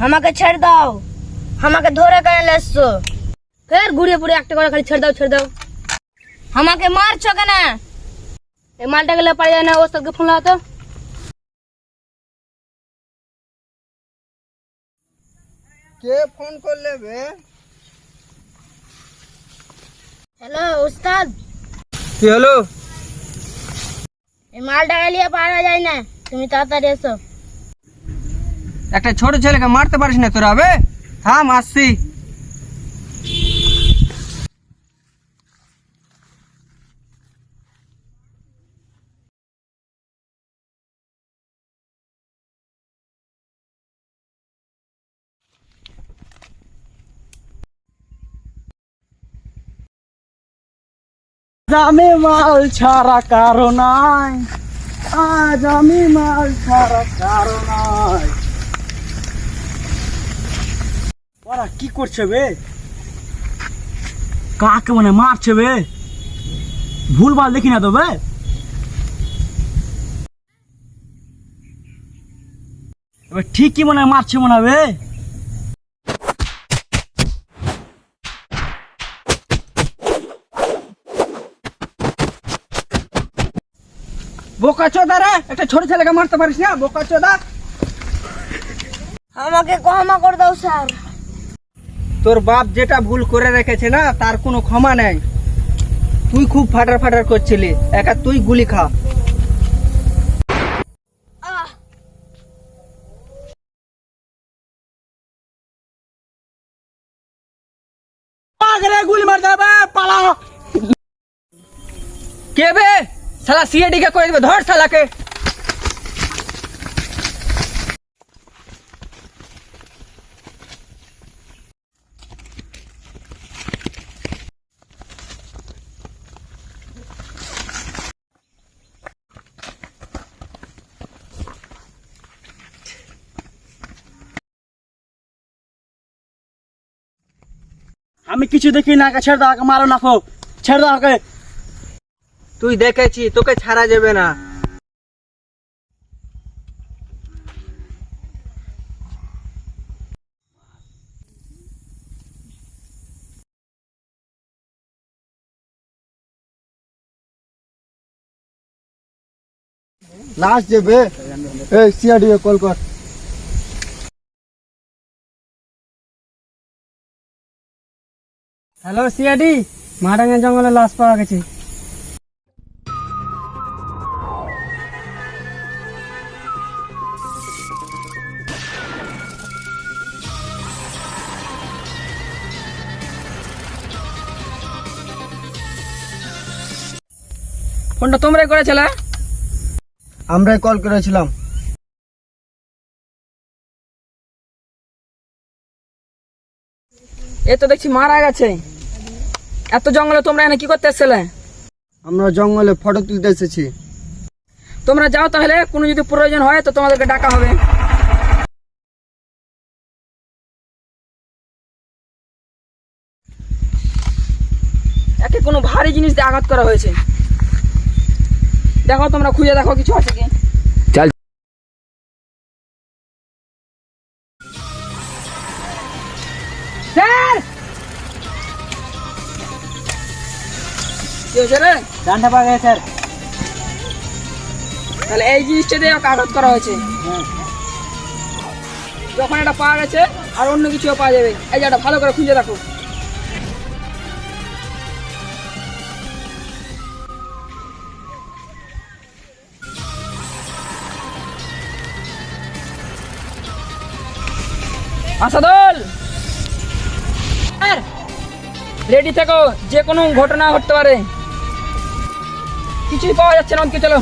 আমাকে ছেড়ে দাও, আমাকে ধরে কেন লেসছো? ফের ঘুরিয়ে পুড়ে একটা করে খালি ছেড়ে দাও ছেড়ে দাও। আমাকে মারছো কেন? এই মালটা গেলে পারে যায় না, ওস্তাদকে ফোন লাগাতো। কে ফোন করলে বে? হ্যালো ওস্তাদ, কি হলো? এই মালটা গেলিয়ে পারা যায় না, তুমি তাড়াতাড়ি এসো। একটা ছোট ছেলেকে মারতে পারিস না তোরা? বে থাম, আসছি। আমি মাল ছাড়া কারো নাই, আজ আমি মাল ছাড়া কারো নাই। ওরা কি করছে বে? কাকে মানে মারছে বে? ভুলভাল দেখি না তো বে? এবার ঠিকই মনে হয় মারছে মনে হবে। বোকা চোদা রে, একটা ছোট ছেলেকে মারতে পারিস না? বোকা চোদা। আমাকে ক্ষমা করে দাও স্যার। তোর বাপ যেটা ভুল করে রেখেছে না, তার কোনো ক্ষমা নেই। তুই খুব ফাটার ফাটার করছিলি, একা তুই গুলি খা। গুলি মার দেবে, পালাও। কে বে? শালা সিআইডি কে করে দেবে, ধর শালাকে। আমি কিছু দেখি না, ছেড়ে দাও, মারো না, ছেড়ে দাও। তুই দেখেছি, তোকে ছাড়া যাবে না। লাস্ট যাবে, এই সিআইডি কল কর। হ্যালো সিআইডি, মারাঙ্গা জঙ্গলে লাশ পাওয়া গেছে। ফোনটা তোমরাই করেছিলে? আমরাই কল করেছিলাম। এ তো দেখছি মারা গেছে। এত জঙ্গলে তোমরা এখানে কি করতে এসেছিলে? আমরা জঙ্গলে ফটো তুলতে এসেছি। তোমরা যাও তাহলে, কোনো যদি প্রয়োজন হয় তো তোমাদেরকে ডাকা হবে। একে কোনো ভারী জিনিস দিয়ে আঘাত করা হয়েছে। দেখো, তোমরা খুঁজে দেখো কিছু আছে কি। চল। স্যার, কি হয়েছে রে? ডান্ডা পাওয়া গেছে স্যার। তাহলে এই জিনিসটা দিয়ে ওকে আঘাত করা হয়েছে। যখন এটা পাওয়া গেছে আর অন্য কিছুও পাওয়া যাবে। এই জায়গাটা ভালো করে খুঁজে রাখো। আসাদুল, রেডি থেকো, যে কোনো ঘটনা ঘটতে পারে। কিছুই পাওয়া যাচ্ছে না, চলো।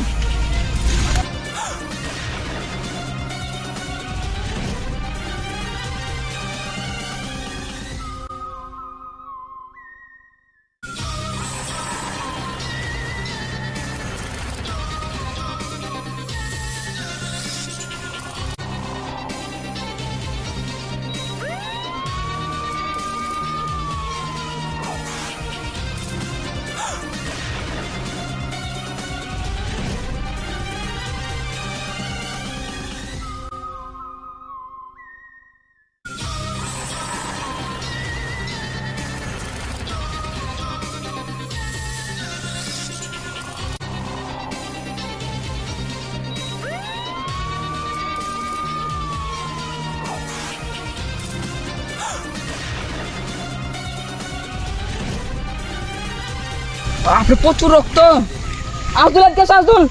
বাপরে প্রচুর রক্ত। আব্দুল আজকে আব্দুল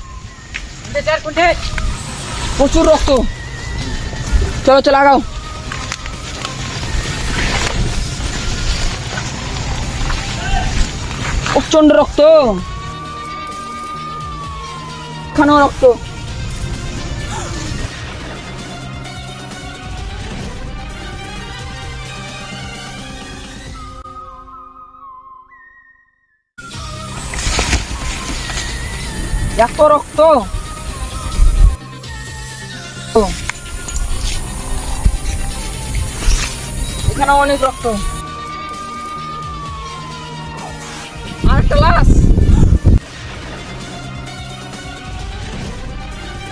প্রচুর রক্ত। চলো চলো আগাও। প্রচন্ড রক্ত, এখানেও রক্ত। এত রক্ত, এখানে অনেক রক্ত।